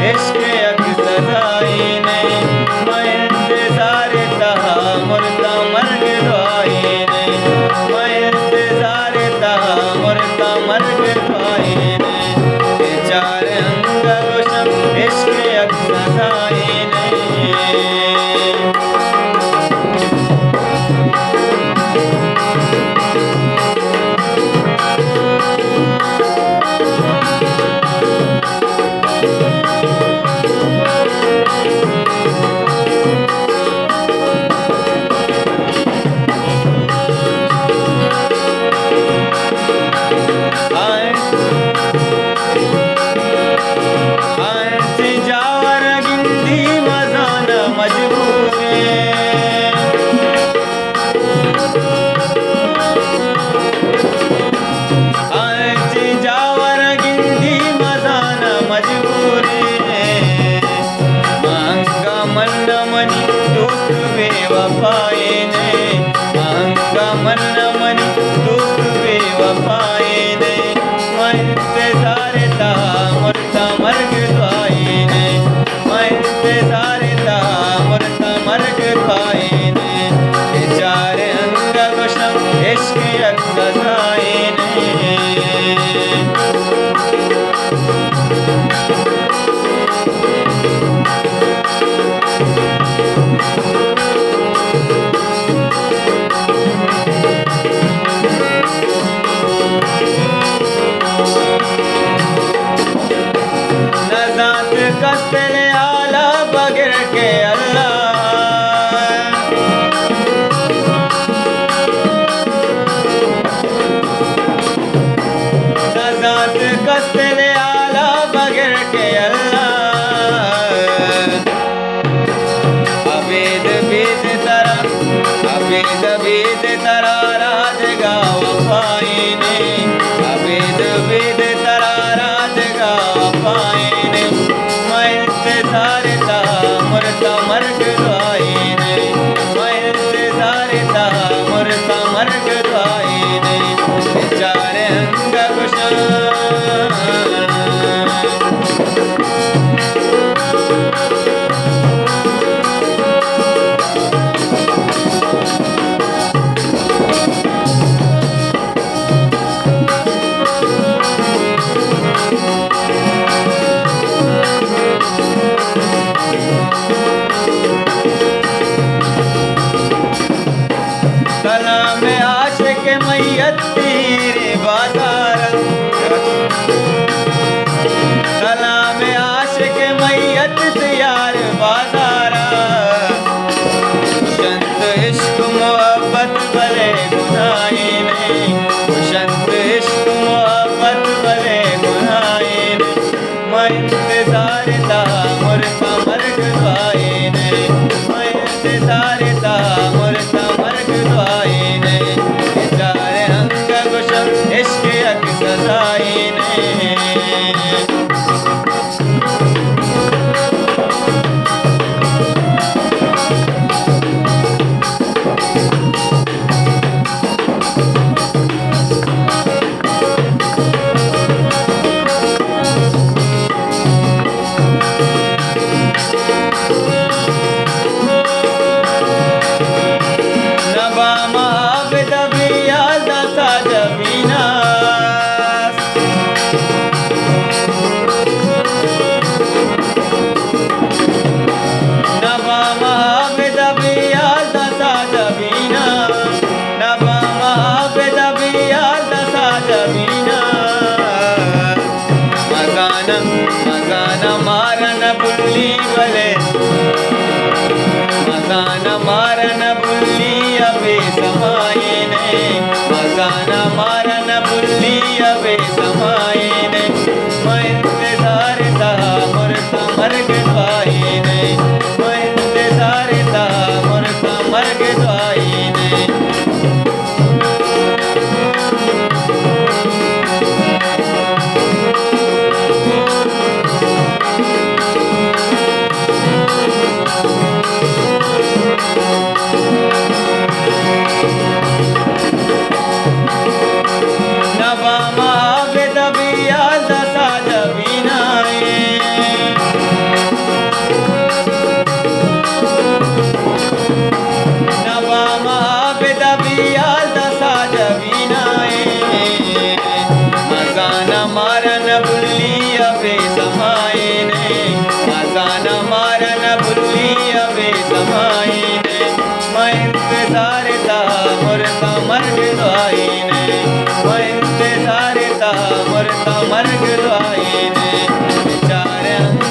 इश्क अक सजाई ने मैं इंतजार तहा मुर्ता मर्ग दुआई ने मैं इंतजार तहा मुर्ता मर्ग दुआई ने चार अंग गुशम इश्क अक सजाई ने कस्tel आला बगैर के अल्लाह नजात कस्tel आला बगैर के अल्लाह अबेद बेद तरा राज गा वफाई ने अबेद बेद तरा राज गा वफाई ने इंतजार तहा मुर्ता मर्ग दुआई ने मैं इंतजार तहा मुर्ता मर्ग दुआई ने चार अंग गुशम मैयत तेरे बाजार सलाम आशिक मैयत यार बाजारा शांत इश्क मोहब्बत भले गुनाही नहीं शांत इश्क मोहब्बत भले गुनाही नहीं मैं इंतजार तहा मुर्ता मर्ग दुआई नहीं मैं इंतजार तहा मुर्ता मर्ग दुआई नहीं इश्क अक सजाई ने मरता मर गई ने वो इंतजार था मरता मर गई ने चार अंग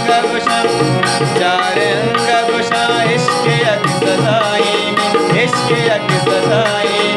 गुशा इश्क अक सदाई ने इश्क अक सदाई